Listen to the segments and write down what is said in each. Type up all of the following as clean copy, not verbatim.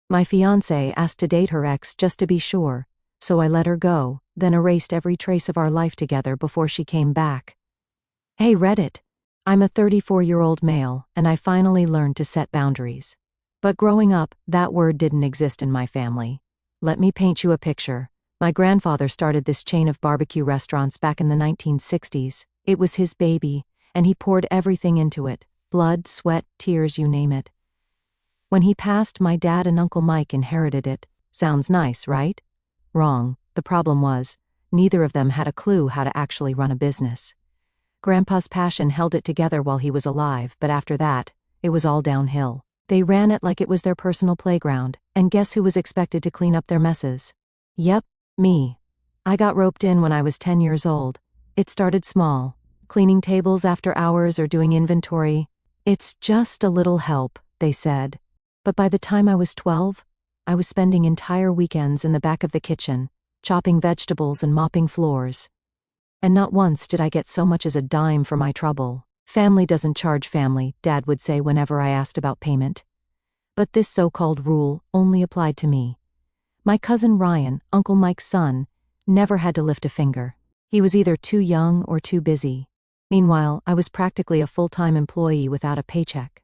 My fiancée asked to date her ex just to be sure, so I let her go, then erased every trace of our life together before she came back. Hey Reddit! I'm a 34-year-old male, and I finally learned to set boundaries. But growing up, that word didn't exist in my family. Let me paint you a picture. My grandfather started this chain of barbecue restaurants back in the 1960s. It was his baby, and he poured everything into it. Blood, sweat, tears, you name it. When he passed, my dad and Uncle Mike inherited it. Sounds nice, right? Wrong. The problem was, neither of them had a clue how to actually run a business. Grandpa's passion held it together while he was alive, but after that, it was all downhill. They ran it like it was their personal playground, and guess who was expected to clean up their messes? Yep, me. I got roped in when I was 10 years old. It started small, cleaning tables after hours or doing inventory. It's just a little help, they said. But by the time I was 12, I was spending entire weekends in the back of the kitchen, chopping vegetables and mopping floors. And not once did I get so much as a dime for my trouble. Family doesn't charge family, Dad would say whenever I asked about payment. But this so-called rule only applied to me. My cousin Ryan, Uncle Mike's son, never had to lift a finger. He was either too young or too busy. Meanwhile, I was practically a full-time employee without a paycheck.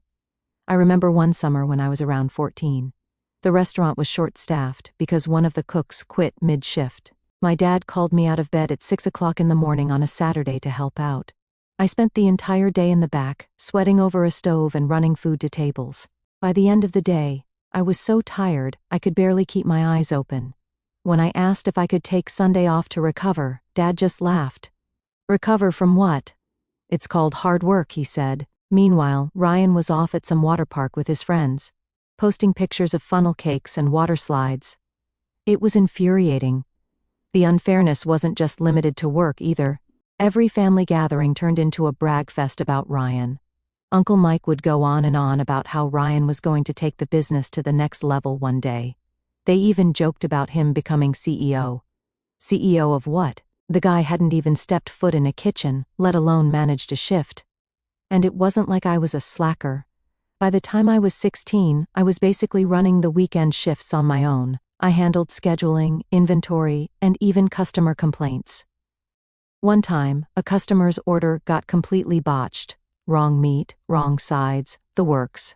I remember one summer when I was around 14. The restaurant was short-staffed because one of the cooks quit mid-shift. My dad called me out of bed at 6 o'clock in the morning on a Saturday to help out. I spent the entire day in the back, sweating over a stove and running food to tables. By the end of the day, I was so tired I could barely keep my eyes open. When I asked if I could take Sunday off to recover, Dad just laughed. Recover from what? It's called hard work, he said. Meanwhile, Ryan was off at some water park with his friends, posting pictures of funnel cakes and water slides. It was infuriating. The unfairness wasn't just limited to work either. Every family gathering turned into a brag fest about Ryan. Uncle Mike would go on and on about how Ryan was going to take the business to the next level one day. They even joked about him becoming CEO. CEO of what? The guy hadn't even stepped foot in a kitchen, let alone managed a shift. And it wasn't like I was a slacker. By the time I was 16, I was basically running the weekend shifts on my own. I handled scheduling, inventory, and even customer complaints. One time, a customer's order got completely botched. Wrong meat, wrong sides, the works.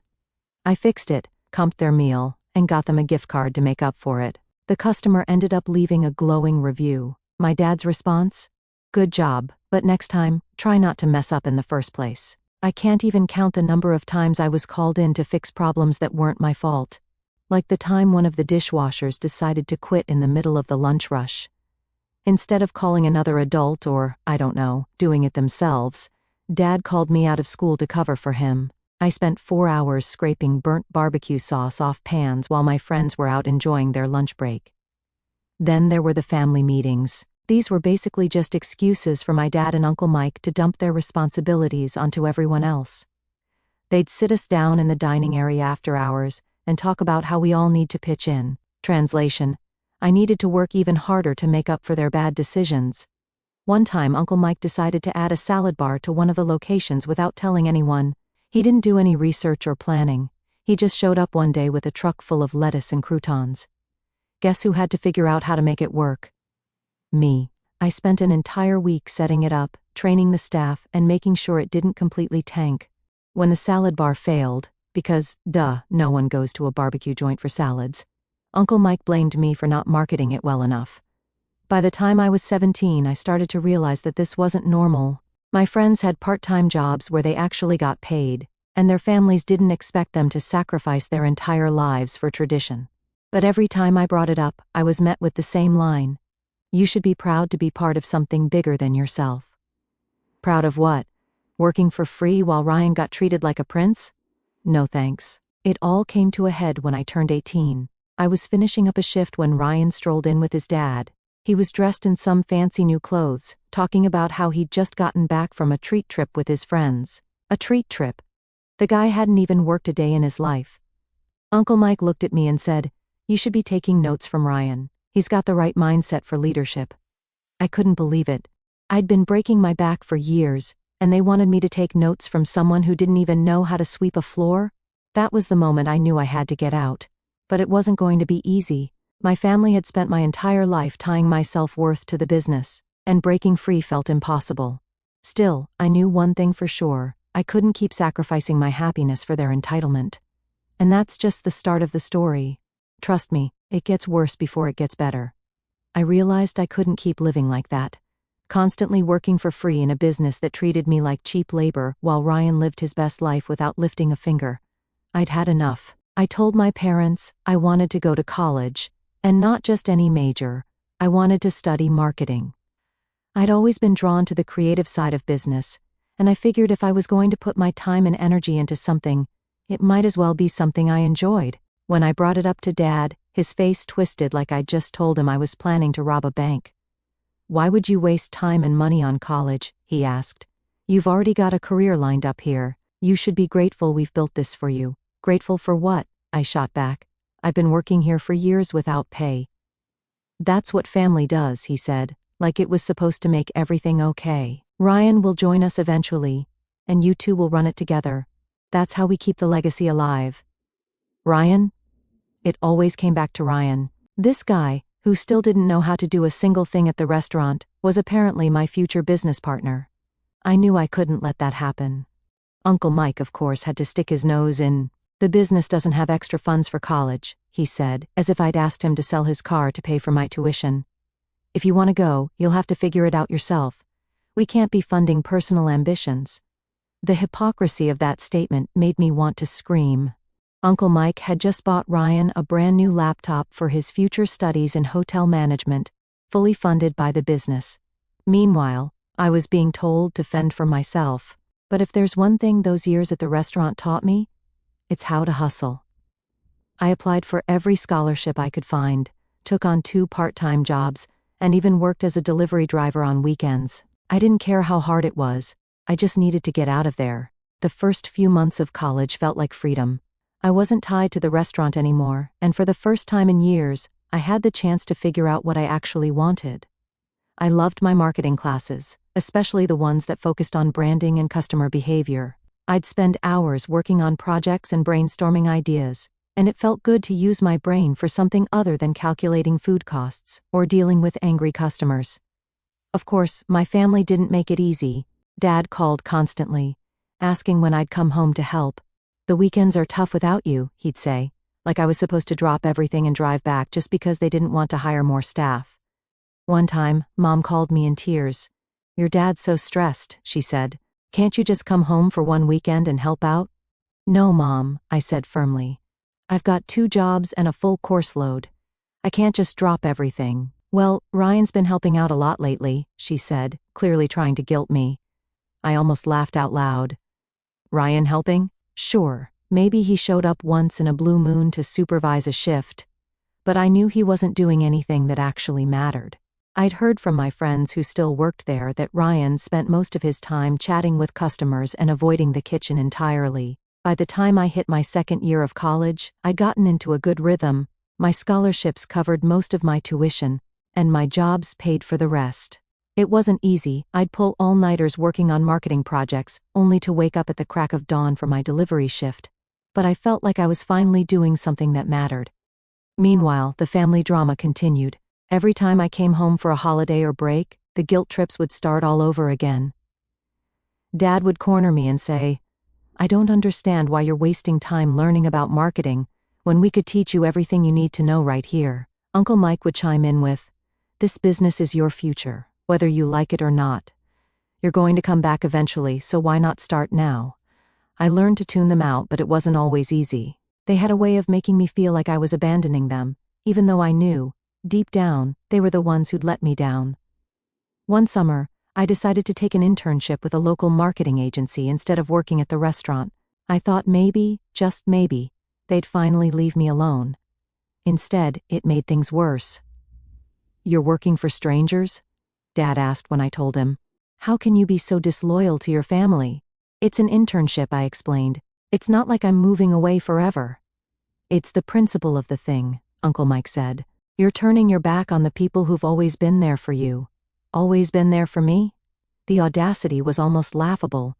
I fixed it, comped their meal, and got them a gift card to make up for it. The customer ended up leaving a glowing review. My dad's response? Good job, but next time, try not to mess up in the first place. I can't even count the number of times I was called in to fix problems that weren't my fault. Like the time one of the dishwashers decided to quit in the middle of the lunch rush. Instead of calling another adult or, I don't know, doing it themselves, Dad called me out of school to cover for him. I spent 4 hours scraping burnt barbecue sauce off pans while my friends were out enjoying their lunch break. Then there were the family meetings. These were basically just excuses for my dad and Uncle Mike to dump their responsibilities onto everyone else. They'd sit us down in the dining area after hours and talk about how we all need to pitch in. Translation: I needed to work even harder to make up for their bad decisions. One time Uncle Mike decided to add a salad bar to one of the locations without telling anyone. He didn't do any research or planning. He just showed up one day with a truck full of lettuce and croutons. Guess who had to figure out how to make it work? Me. I spent an entire week setting it up, training the staff, and making sure it didn't completely tank. When the salad bar failed, because, duh, no one goes to a barbecue joint for salads, Uncle Mike blamed me for not marketing it well enough. By the time I was 17, I started to realize that this wasn't normal. My friends had part-time jobs where they actually got paid, and their families didn't expect them to sacrifice their entire lives for tradition. But every time I brought it up, I was met with the same line. You should be proud to be part of something bigger than yourself. Proud of what? Working for free while Ryan got treated like a prince? No thanks. It all came to a head when I turned 18. I was finishing up a shift when Ryan strolled in with his dad. He was dressed in some fancy new clothes, talking about how he'd just gotten back from a treat trip with his friends. A treat trip. The guy hadn't even worked a day in his life. Uncle Mike looked at me and said, "You should be taking notes from Ryan. He's got the right mindset for leadership." I couldn't believe it. I'd been breaking my back for years, and they wanted me to take notes from someone who didn't even know how to sweep a floor? That was the moment I knew I had to get out. But it wasn't going to be easy. My family had spent my entire life tying my self-worth to the business, and breaking free felt impossible. Still, I knew one thing for sure: I couldn't keep sacrificing my happiness for their entitlement. And that's just the start of the story. Trust me, it gets worse before it gets better. I realized I couldn't keep living like that, constantly working for free in a business that treated me like cheap labor while Ryan lived his best life without lifting a finger. I'd had enough. I told my parents I wanted to go to college, and not just any major. I wanted to study marketing. I'd always been drawn to the creative side of business, and I figured if I was going to put my time and energy into something, it might as well be something I enjoyed. When I brought it up to Dad, his face twisted like I'd just told him I was planning to rob a bank. "Why would you waste time and money on college?" he asked. "You've already got a career lined up here. You should be grateful we've built this for you." "Grateful for what?" I shot back. "I've been working here for years without pay." "That's what family does," he said, like it was supposed to make everything okay. "Ryan will join us eventually, and you two will run it together. That's how we keep the legacy alive." Ryan? It always came back to Ryan. This guy, who still didn't know how to do a single thing at the restaurant, was apparently my future business partner. I knew I couldn't let that happen. Uncle Mike, of course, had to stick his nose in. "The business doesn't have extra funds for college," he said, as if I'd asked him to sell his car to pay for my tuition. "If you want to go, you'll have to figure it out yourself. We can't be funding personal ambitions." The hypocrisy of that statement made me want to scream. Uncle Mike had just bought Ryan a brand new laptop for his future studies in hotel management, fully funded by the business. Meanwhile, I was being told to fend for myself. But if there's one thing those years at the restaurant taught me, it's how to hustle. I applied for every scholarship I could find, took on 2 part-time jobs, and even worked as a delivery driver on weekends. I didn't care how hard it was. I just needed to get out of there. The first few months of college felt like freedom. I wasn't tied to the restaurant anymore, and for the first time in years, I had the chance to figure out what I actually wanted. I loved my marketing classes, especially the ones that focused on branding and customer behavior. I'd spend hours working on projects and brainstorming ideas, and it felt good to use my brain for something other than calculating food costs or dealing with angry customers. Of course, my family didn't make it easy. Dad called constantly, asking when I'd come home to help. "The weekends are tough without you," he'd say, like I was supposed to drop everything and drive back just because they didn't want to hire more staff. One time, Mom called me in tears. "Your dad's so stressed," she said. "Can't you just come home for one weekend and help out?" "No, Mom," I said firmly. "I've got 2 jobs and a full course load. I can't just drop everything." "Well, Ryan's been helping out a lot lately," she said, clearly trying to guilt me. I almost laughed out loud. "Ryan helping? Sure, maybe he showed up once in a blue moon to supervise a shift. But I knew he wasn't doing anything that actually mattered. I'd heard from my friends who still worked there that Ryan spent most of his time chatting with customers and avoiding the kitchen entirely. By the time I hit my second year of college, I'd gotten into a good rhythm. My scholarships covered most of my tuition, and my jobs paid for the rest. It wasn't easy. I'd pull all-nighters working on marketing projects, only to wake up at the crack of dawn for my delivery shift. But I felt like I was finally doing something that mattered. Meanwhile, the family drama continued. Every time I came home for a holiday or break, the guilt trips would start all over again. Dad would corner me and say, "I don't understand why you're wasting time learning about marketing, when we could teach you everything you need to know right here." Uncle Mike would chime in with, "This business is your future, whether you like it or not. You're going to come back eventually, so why not start now?" I learned to tune them out, but it wasn't always easy. They had a way of making me feel like I was abandoning them, even though I knew, deep down, they were the ones who'd let me down. One summer, I decided to take an internship with a local marketing agency instead of working at the restaurant. I thought maybe, just maybe, they'd finally leave me alone. Instead, it made things worse. "You're working for strangers?" Dad asked when I told him. "How can you be so disloyal to your family?" "It's an internship," I explained. "It's not like I'm moving away forever." "It's the principle of the thing," Uncle Mike said. "You're turning your back on the people who've always been there for you. Always been there for me?" The audacity was almost laughable.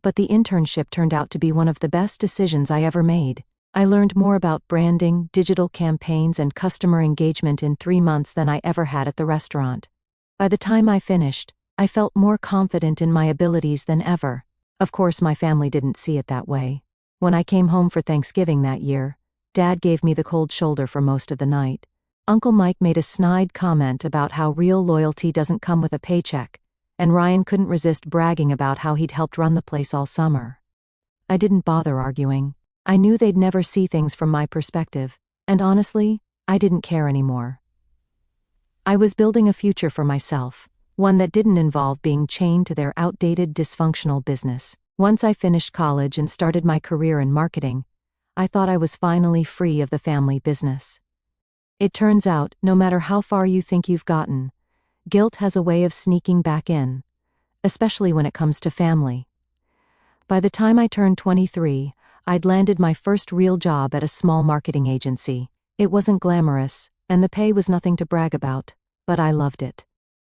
But the internship turned out to be one of the best decisions I ever made. I learned more about branding, digital campaigns, and customer engagement in 3 months than I ever had at the restaurant. By the time I finished, I felt more confident in my abilities than ever. Of course, my family didn't see it that way. When I came home for Thanksgiving that year, Dad gave me the cold shoulder for most of the night. Uncle Mike made a snide comment about how real loyalty doesn't come with a paycheck, and Ryan couldn't resist bragging about how he'd helped run the place all summer. I didn't bother arguing. I knew they'd never see things from my perspective, and honestly, I didn't care anymore. I was building a future for myself, one that didn't involve being chained to their outdated, dysfunctional business. Once I finished college and started my career in marketing, I thought I was finally free of the family business. It turns out, no matter how far you think you've gotten, guilt has a way of sneaking back in, especially when it comes to family. By the time I turned 23, I'd landed my first real job at a small marketing agency. It wasn't glamorous, and the pay was nothing to brag about, but I loved it.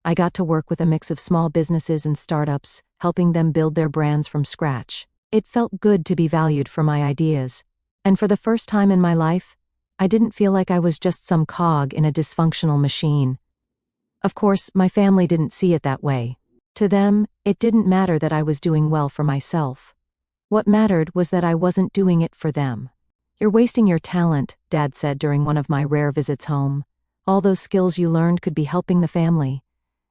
I got to work with a mix of small businesses and startups, helping them build their brands from scratch. It felt good to be valued for my ideas, and for the first time in my life, I didn't feel like I was just some cog in a dysfunctional machine. Of course, my family didn't see it that way. To them, it didn't matter that I was doing well for myself. What mattered was that I wasn't doing it for them. "You're wasting your talent," Dad said during one of my rare visits home. "All those skills you learned could be helping the family."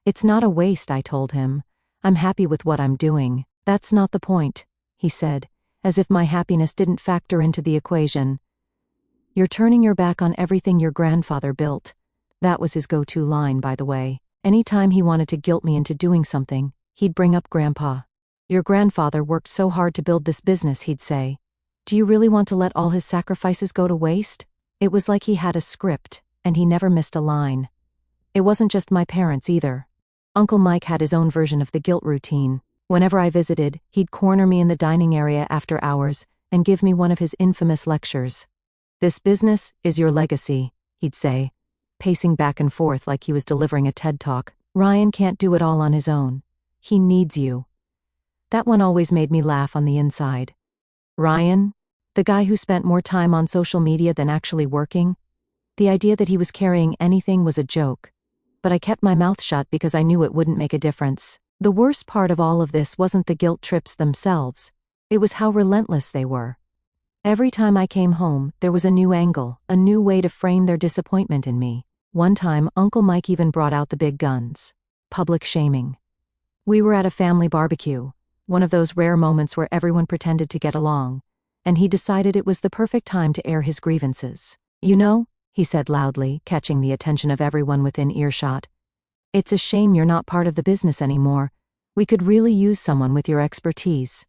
"It's not a waste," I told him. "I'm happy with what I'm doing." "That's not the point," he said, as if my happiness didn't factor into the equation. "You're turning your back on everything your grandfather built." That was his go-to line, by the way. Anytime he wanted to guilt me into doing something, he'd bring up Grandpa. "Your grandfather worked so hard to build this business," he'd say. "Do you really want to let all his sacrifices go to waste?" It was like he had a script, and he never missed a line. It wasn't just my parents either. Uncle Mike had his own version of the guilt routine. Whenever I visited, he'd corner me in the dining area after hours and give me one of his infamous lectures. "This business is your legacy," he'd say, pacing back and forth like he was delivering a TED Talk. "Ryan can't do it all on his own. He needs you." That one always made me laugh on the inside. Ryan? The guy who spent more time on social media than actually working? The idea that he was carrying anything was a joke. But I kept my mouth shut because I knew it wouldn't make a difference. The worst part of all of this wasn't the guilt trips themselves. It was how relentless they were. Every time I came home, there was a new angle, a new way to frame their disappointment in me. One time, Uncle Mike even brought out the big guns. Public shaming. We were at a family barbecue, one of those rare moments where everyone pretended to get along, and he decided it was the perfect time to air his grievances. "You know," he said loudly, catching the attention of everyone within earshot, "it's a shame you're not part of the business anymore. We could really use someone with your expertise."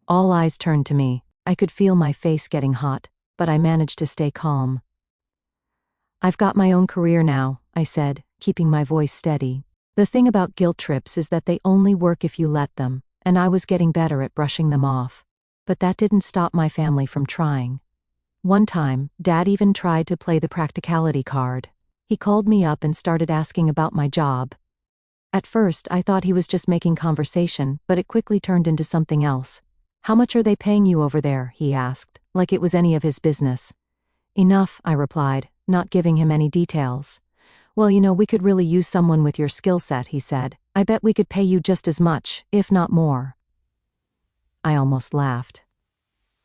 All eyes turned to me. I could feel my face getting hot, but I managed to stay calm. "I've got my own career now," I said, keeping my voice steady. "The thing about guilt trips is that they only work if you let them, and I was getting better at brushing them off. But that didn't stop my family from trying. One time, Dad even tried to play the practicality card. He called me up and started asking about my job. At first, I thought he was just making conversation, but it quickly turned into something else. "How much are they paying you over there?" he asked, like it was any of his business. "Enough," I replied, not giving him any details. "Well, we could really use someone with your skill set," he said. "I bet we could pay you just as much, if not more." I almost laughed.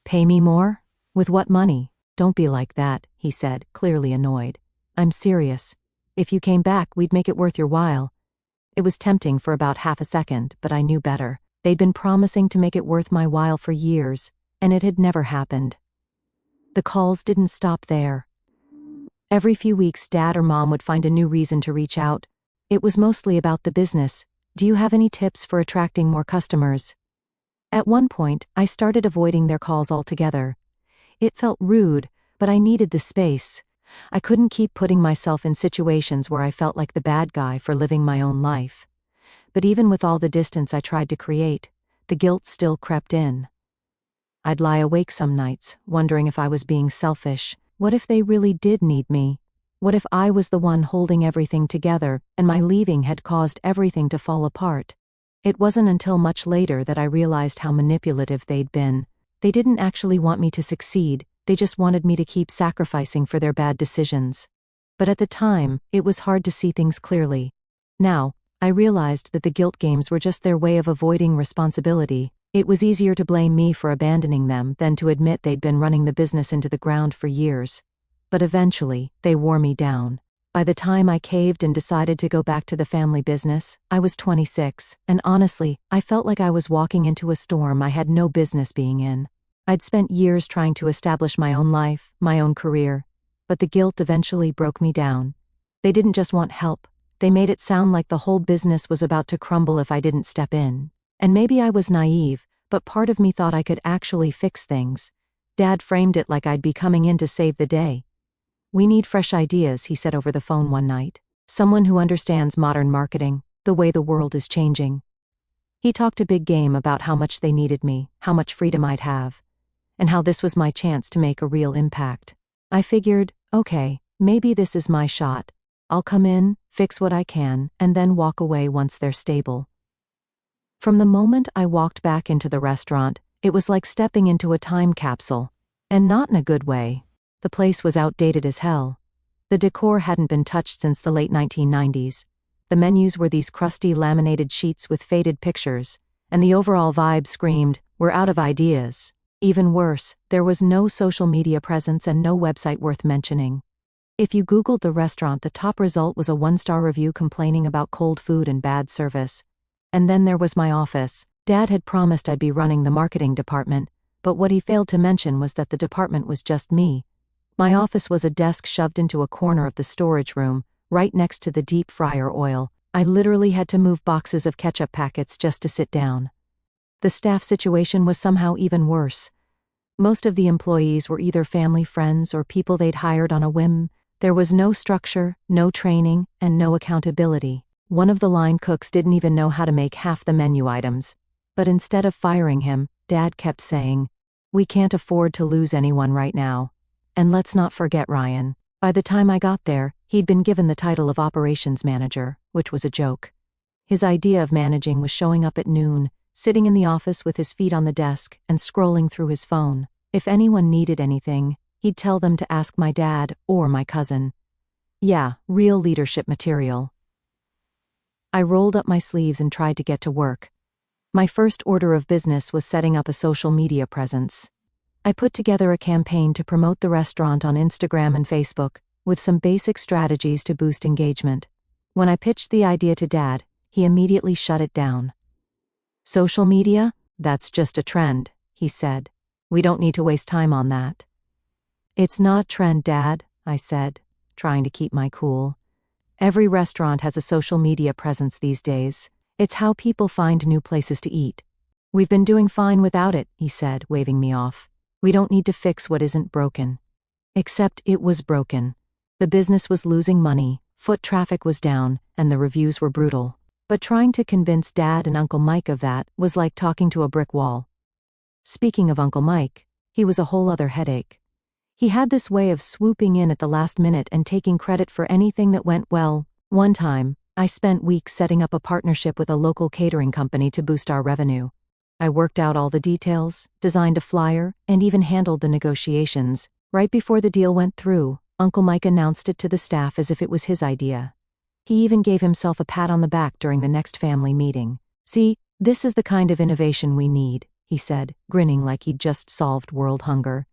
"Pay me more? With what money?" "Don't be like that," he said, clearly annoyed. "I'm serious. If you came back, we'd make it worth your while." It was tempting for about half a second, but I knew better. They'd been promising to make it worth my while for years, and it had never happened. The calls didn't stop there. Every few weeks, Dad or Mom would find a new reason to reach out. It was mostly about the business. "Do you have any tips for attracting more customers?" At one point, I started avoiding their calls altogether. It felt rude, but I needed the space. I couldn't keep putting myself in situations where I felt like the bad guy for living my own life. But even with all the distance I tried to create, the guilt still crept in. I'd lie awake some nights, wondering if I was being selfish. What if they really did need me? What if I was the one holding everything together, and my leaving had caused everything to fall apart? It wasn't until much later that I realized how manipulative they'd been. They didn't actually want me to succeed, they just wanted me to keep sacrificing for their bad decisions. But at the time, it was hard to see things clearly. Now, I realized that the guilt games were just their way of avoiding responsibility. It was easier to blame me for abandoning them than to admit they'd been running the business into the ground for years. But eventually, they wore me down. By the time I caved and decided to go back to the family business, I was 26, and honestly, I felt like I was walking into a storm I had no business being in. I'd spent years trying to establish my own life, my own career, but the guilt eventually broke me down. They didn't just want help, they made it sound like the whole business was about to crumble if I didn't step in. And maybe I was naive, but part of me thought I could actually fix things. Dad framed it like I'd be coming in to save the day. "We need fresh ideas," he said over the phone one night. "Someone who understands modern marketing, the way the world is changing." He talked a big game about how much they needed me, how much freedom I'd have, and how this was my chance to make a real impact. I figured, okay, maybe this is my shot. I'll come in, fix what I can, and then walk away once they're stable. From the moment I walked back into the restaurant, it was like stepping into a time capsule. And not in a good way. The place was outdated as hell. The decor hadn't been touched since the late 1990s. The menus were these crusty laminated sheets with faded pictures, and the overall vibe screamed, "We're out of ideas." Even worse, there was no social media presence and no website worth mentioning. If you Googled the restaurant, the top result was a 1-star review complaining about cold food and bad service. And then there was my office. Dad had promised I'd be running the marketing department, but what he failed to mention was that the department was just me. My office was a desk shoved into a corner of the storage room, right next to the deep fryer oil. I literally had to move boxes of ketchup packets just to sit down. The staff situation was somehow even worse. Most of the employees were either family friends or people they'd hired on a whim. There was no structure, no training, and no accountability. One of the line cooks didn't even know how to make half the menu items. But instead of firing him, Dad kept saying, "We can't afford to lose anyone right now. And let's not forget Ryan." By the time I got there, he'd been given the title of operations manager, which was a joke. His idea of managing was showing up at noon, sitting in the office with his feet on the desk, and scrolling through his phone. If anyone needed anything, he'd tell them to ask my dad or my cousin. Yeah, real leadership material. I rolled up my sleeves and tried to get to work. My first order of business was setting up a social media presence. I put together a campaign to promote the restaurant on Instagram and Facebook, with some basic strategies to boost engagement. When I pitched the idea to Dad, he immediately shut it down. "Social media? That's just a trend," he said. "We don't need to waste time on that." "It's not trend, Dad," I said, trying to keep my cool. "Every restaurant has a social media presence these days. It's how people find new places to eat." "We've been doing fine without it," he said, waving me off. "We don't need to fix what isn't broken." Except it was broken. The business was losing money, foot traffic was down, and the reviews were brutal. But trying to convince Dad and Uncle Mike of that was like talking to a brick wall. Speaking of Uncle Mike, he was a whole other headache. He had this way of swooping in at the last minute and taking credit for anything that went well. One time, I spent weeks setting up a partnership with a local catering company to boost our revenue. I worked out all the details, designed a flyer, and even handled the negotiations. Right before the deal went through, Uncle Mike announced it to the staff as if it was his idea. He even gave himself a pat on the back during the next family meeting. "See, this is the kind of innovation we need," he said, grinning like he'd just solved world hunger.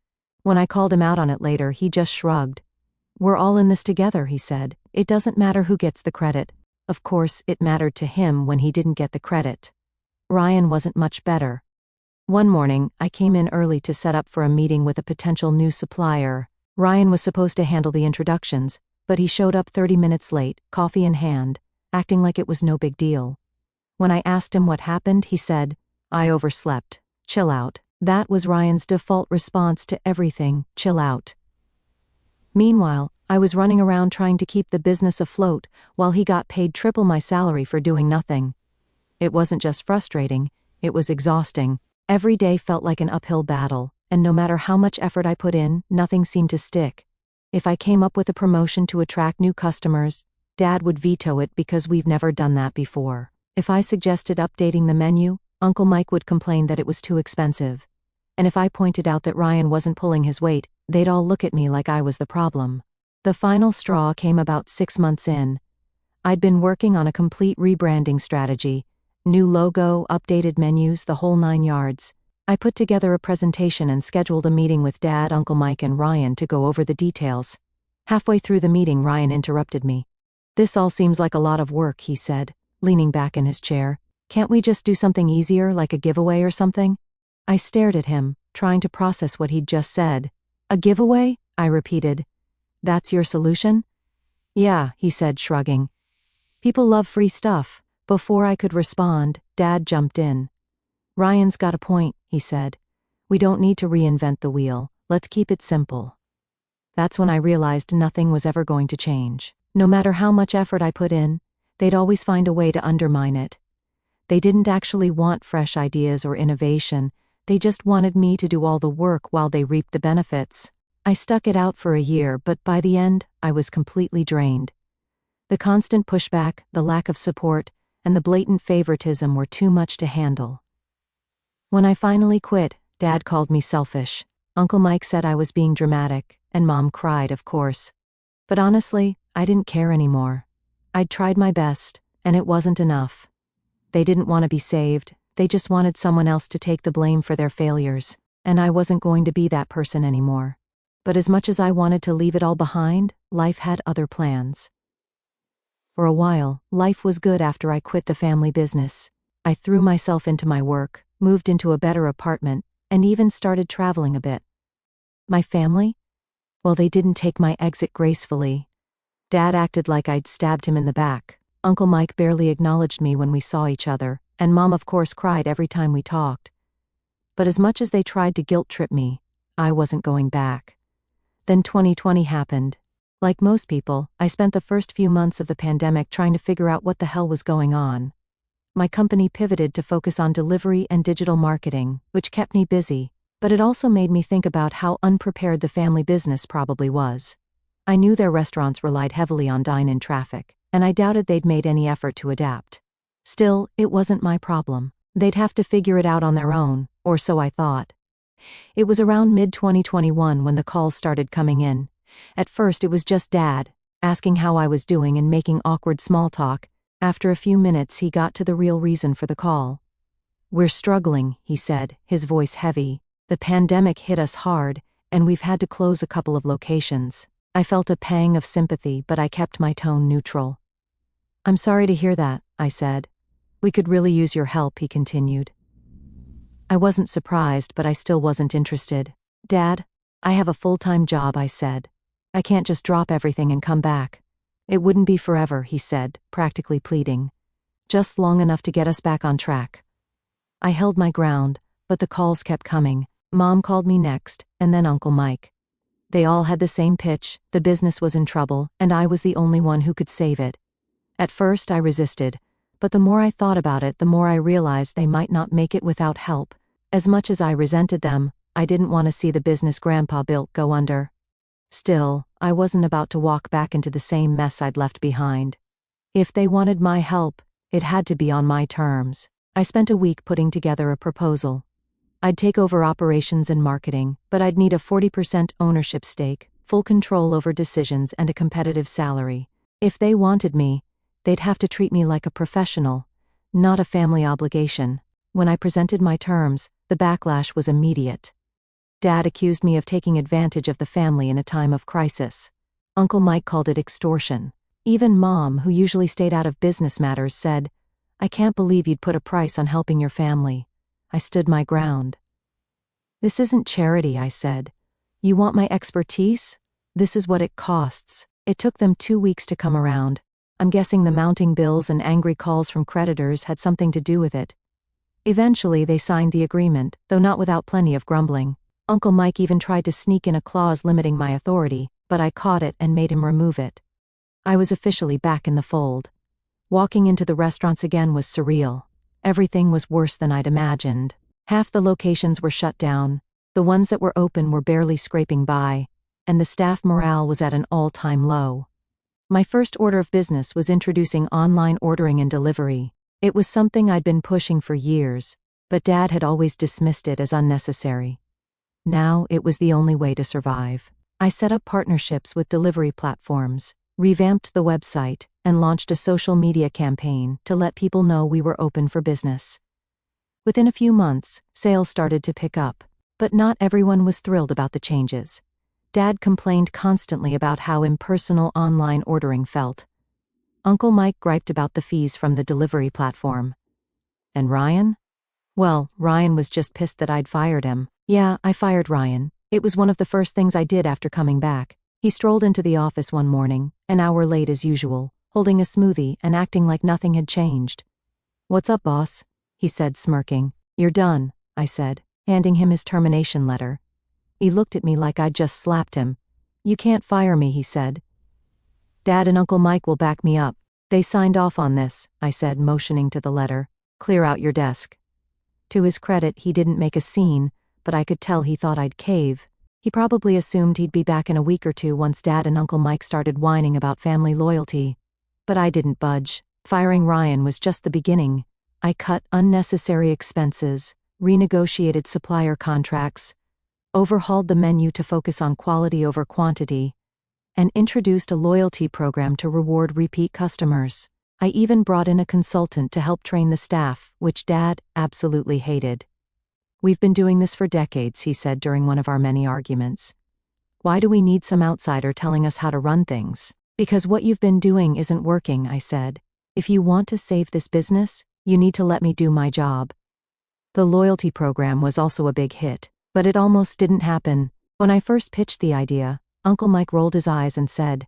When I called him out on it later, he just shrugged. "We're all in this together," he said. "It doesn't matter who gets the credit." Of course, it mattered to him when he didn't get the credit. Ryan wasn't much better. One morning, I came in early to set up for a meeting with a potential new supplier. Ryan was supposed to handle the introductions, but he showed up 30 minutes late, coffee in hand, acting like it was no big deal. When I asked him what happened, he said, "I overslept. Chill out." That was Ryan's default response to everything, chill out. Meanwhile, I was running around trying to keep the business afloat while he got paid triple my salary for doing nothing. It wasn't just frustrating, it was exhausting. Every day felt like an uphill battle, and no matter how much effort I put in, nothing seemed to stick. If I came up with a promotion to attract new customers, Dad would veto it because we've never done that before. If I suggested updating the menu, Uncle Mike would complain that it was too expensive. and if I pointed out that Ryan wasn't pulling his weight, they'd all look at me like I was the problem. The final straw came about 6 months in. I'd been working on a complete rebranding strategy, new logo, updated menus, the whole 9 yards. I put together a presentation and scheduled a meeting with Dad, Uncle Mike, and Ryan to go over the details. Halfway through the meeting, Ryan interrupted me. "This all seems like a lot of work," he said, leaning back in his chair. "Can't we just do something easier, like a giveaway or something?" I stared at him, trying to process what he'd just said. "A giveaway?" I repeated. "That's your solution?" "Yeah," he said, shrugging. "People love free stuff." Before I could respond, Dad jumped in. "Ryan's got a point," he said. "We don't need to reinvent the wheel. Let's keep it simple." That's when I realized nothing was ever going to change. No matter how much effort I put in, they'd always find a way to undermine it. They didn't actually want fresh ideas or innovation. They just wanted me to do all the work while they reaped the benefits. I stuck it out for a year, but by the end, I was completely drained. The constant pushback, the lack of support, and the blatant favoritism were too much to handle. When I finally quit, Dad called me selfish. Uncle Mike said I was being dramatic, and Mom cried, of course. But honestly, I didn't care anymore. I'd tried my best, and it wasn't enough. They didn't want to be saved, they just wanted someone else to take the blame for their failures, and I wasn't going to be that person anymore. But as much as I wanted to leave it all behind, life had other plans. For a while, life was good after I quit the family business. I threw myself into my work, moved into a better apartment, and even started traveling a bit. My family? Well, they didn't take my exit gracefully. Dad acted like I'd stabbed him in the back. Uncle Mike barely acknowledged me when we saw each other, and Mom of course cried every time we talked. But as much as they tried to guilt-trip me, I wasn't going back. Then 2020 happened. Like most people, I spent the first few months of the pandemic trying to figure out what the hell was going on. My company pivoted to focus on delivery and digital marketing, which kept me busy, but it also made me think about how unprepared the family business probably was. I knew their restaurants relied heavily on dine-in traffic, and I doubted they'd made any effort to adapt. Still, it wasn't my problem. They'd have to figure it out on their own, or so I thought. It was around mid-2021 when the calls started coming in. At first it was just Dad, asking how I was doing and making awkward small talk. After a few minutes he got to the real reason for the call. "We're struggling," he said, his voice heavy. "The pandemic hit us hard, and we've had to close a couple of locations." I felt a pang of sympathy, but I kept my tone neutral. "I'm sorry to hear that," I said. "We could really use your help," he continued. I wasn't surprised, but I still wasn't interested. "Dad, I have a full-time job," I said. "I can't just drop everything and come back." "It wouldn't be forever," he said, practically pleading. "Just long enough to get us back on track." I held my ground, but the calls kept coming. Mom called me next, and then Uncle Mike. They all had the same pitch: the business was in trouble, and I was the only one who could save it. At first I resisted, but the more I thought about it, the more I realized they might not make it without help. As much as I resented them, I didn't want to see the business Grandpa built go under. Still, I wasn't about to walk back into the same mess I'd left behind. If they wanted my help, it had to be on my terms. I spent a week putting together a proposal. I'd take over operations and marketing, but I'd need a 40% ownership stake, full control over decisions, and a competitive salary. If they wanted me, they'd have to treat me like a professional, not a family obligation. When I presented my terms, the backlash was immediate. Dad accused me of taking advantage of the family in a time of crisis. Uncle Mike called it extortion. Even Mom, who usually stayed out of business matters, said, "I can't believe you'd put a price on helping your family." I stood my ground. "This isn't charity," I said. "You want my expertise? This is what it costs." It took them 2 weeks to come around. I'm guessing the mounting bills and angry calls from creditors had something to do with it. Eventually they signed the agreement, though not without plenty of grumbling. Uncle Mike even tried to sneak in a clause limiting my authority, but I caught it and made him remove it. I was officially back in the fold. Walking into the restaurants again was surreal. Everything was worse than I'd imagined. Half the locations were shut down, the ones that were open were barely scraping by, and the staff morale was at an all-time low. My first order of business was introducing online ordering and delivery. It was something I'd been pushing for years, but Dad had always dismissed it as unnecessary. Now it was the only way to survive. I set up partnerships with delivery platforms, revamped the website, and launched a social media campaign to let people know we were open for business. Within a few months, sales started to pick up, but not everyone was thrilled about the changes. Dad complained constantly about how impersonal online ordering felt. Uncle Mike griped about the fees from the delivery platform. And Ryan? Well, Ryan was just pissed that I'd fired him. Yeah, I fired Ryan. It was one of the first things I did after coming back. He strolled into the office one morning, an hour late as usual, holding a smoothie and acting like nothing had changed. "What's up, boss?" he said, smirking. "You're done," I said, handing him his termination letter. He looked at me like I'd just slapped him. "You can't fire me," he said. "Dad and Uncle Mike will back me up. They signed off on this," I said, motioning to the letter. "Clear out your desk." To his credit, he didn't make a scene, but I could tell he thought I'd cave. He probably assumed he'd be back in a week or two once Dad and Uncle Mike started whining about family loyalty. But I didn't budge. Firing Ryan was just the beginning. I cut unnecessary expenses, renegotiated supplier contracts, overhauled the menu to focus on quality over quantity, and introduced a loyalty program to reward repeat customers. I even brought in a consultant to help train the staff, which Dad absolutely hated. "We've been doing this for decades," he said during one of our many arguments. "Why do we need some outsider telling us how to run things?" "Because what you've been doing isn't working," I said. "If you want to save this business, you need to let me do my job." The loyalty program was also a big hit, but it almost didn't happen. When I first pitched the idea, Uncle Mike rolled his eyes and said,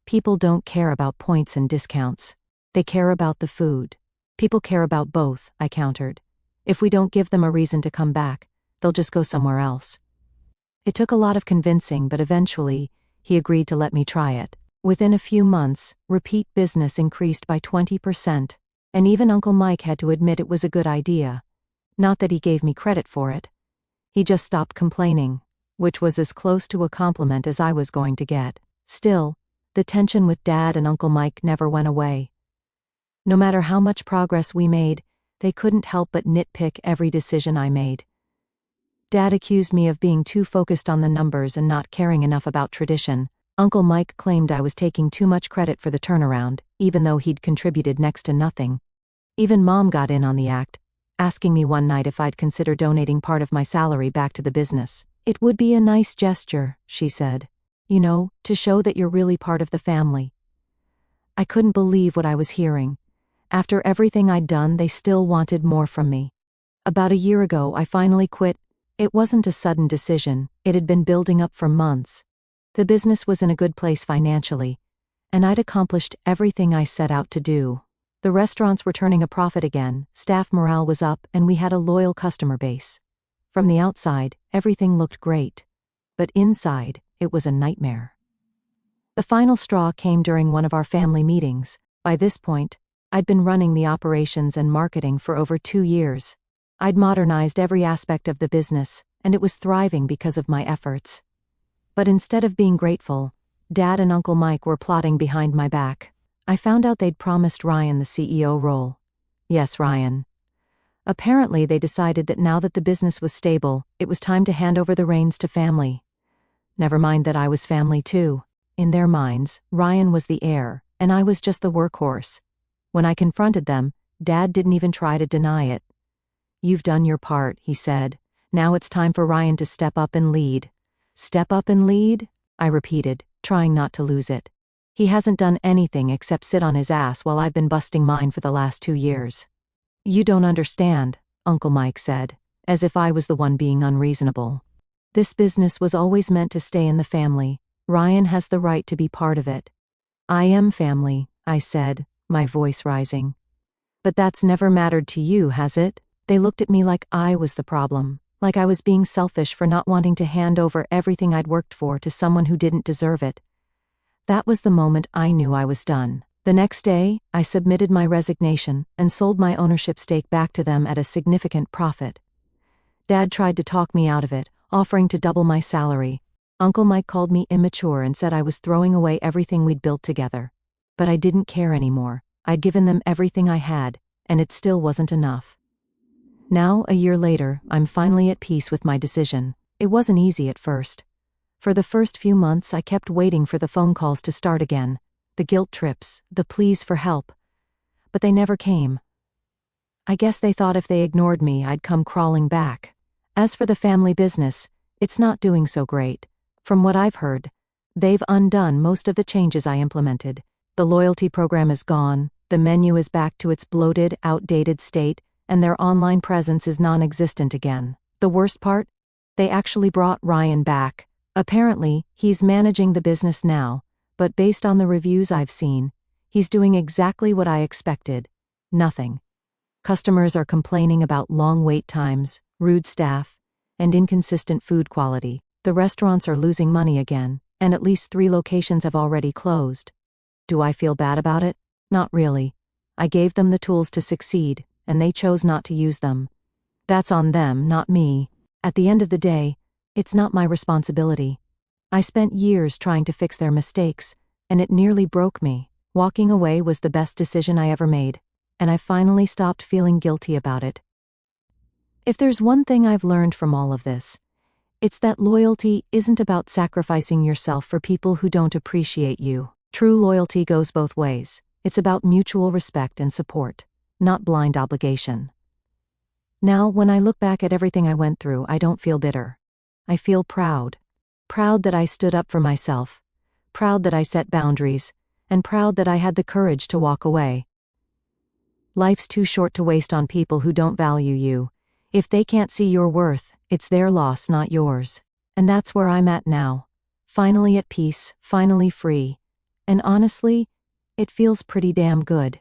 "People don't care about points and discounts. They care about the food." "People care about both," I countered. "If we don't give them a reason to come back, they'll just go somewhere else." It took a lot of convincing, but eventually, he agreed to let me try it. Within a few months, repeat business increased by 20%, and even Uncle Mike had to admit it was a good idea. Not that he gave me credit for it. He just stopped complaining, which was as close to a compliment as I was going to get. Still, the tension with Dad and Uncle Mike never went away. No matter how much progress we made, they couldn't help but nitpick every decision I made. Dad accused me of being too focused on the numbers and not caring enough about tradition. Uncle Mike claimed I was taking too much credit for the turnaround, even though he'd contributed next to nothing. Even Mom got in on the act, asking me one night if I'd consider donating part of my salary back to the business. "It would be a nice gesture," she said. "You know, to show that you're really part of the family." I couldn't believe what I was hearing. After everything I'd done, they still wanted more from me. About a year ago, I finally quit. It wasn't a sudden decision, it had been building up for months. The business was in a good place financially, and I'd accomplished everything I set out to do. The restaurants were turning a profit again, staff morale was up, and we had a loyal customer base. From the outside, everything looked great. But inside, it was a nightmare. The final straw came during one of our family meetings. By this point, I'd been running the operations and marketing for over 2 years. I'd modernized every aspect of the business, and it was thriving because of my efforts. But instead of being grateful, Dad and Uncle Mike were plotting behind my back. I found out they'd promised Ryan the CEO role. Yes, Ryan. Apparently, they decided that now that the business was stable, it was time to hand over the reins to family. Never mind that I was family too. In their minds, Ryan was the heir, and I was just the workhorse. When I confronted them, Dad didn't even try to deny it. "You've done your part," he said. "Now it's time for Ryan to step up and lead." "Step up and lead?" I repeated, trying not to lose it. "He hasn't done anything except sit on his ass while I've been busting mine for the last 2 years. "You don't understand," Uncle Mike said, as if I was the one being unreasonable. "This business was always meant to stay in the family. Ryan has the right to be part of it." "I am family," I said, my voice rising. "But that's never mattered to you, has it?" They looked at me like I was the problem, like I was being selfish for not wanting to hand over everything I'd worked for to someone who didn't deserve it. That was the moment I knew I was done. The next day, I submitted my resignation and sold my ownership stake back to them at a significant profit. Dad tried to talk me out of it, offering to double my salary. Uncle Mike called me immature and said I was throwing away everything we'd built together. But I didn't care anymore. I'd given them everything I had, and it still wasn't enough. Now, a year later, I'm finally at peace with my decision. It wasn't easy at first. For the first few months, I kept waiting for the phone calls to start again, the guilt trips, the pleas for help. But they never came. I guess they thought if they ignored me, I'd come crawling back. As for the family business, it's not doing so great. From what I've heard, they've undone most of the changes I implemented. The loyalty program is gone, the menu is back to its bloated, outdated state, and their online presence is non-existent again. The worst part? They actually brought Ryan back. Apparently, he's managing the business now, but based on the reviews I've seen, he's doing exactly what I expected. Nothing. Customers are complaining about long wait times, rude staff, and inconsistent food quality. The restaurants are losing money again, and at least 3 locations have already closed. Do I feel bad about it? Not really. I gave them the tools to succeed, and they chose not to use them. That's on them, not me. At the end of the day, it's not my responsibility. I spent years trying to fix their mistakes, and it nearly broke me. Walking away was the best decision I ever made, and I finally stopped feeling guilty about it. If there's one thing I've learned from all of this, it's that loyalty isn't about sacrificing yourself for people who don't appreciate you. True loyalty goes both ways. It's about mutual respect and support, not blind obligation. Now, when I look back at everything I went through, I don't feel bitter. I feel proud. Proud that I stood up for myself. Proud that I set boundaries. And proud that I had the courage to walk away. Life's too short to waste on people who don't value you. If they can't see your worth, it's their loss, not yours. And that's where I'm at now. Finally at peace, finally free. And honestly, it feels pretty damn good.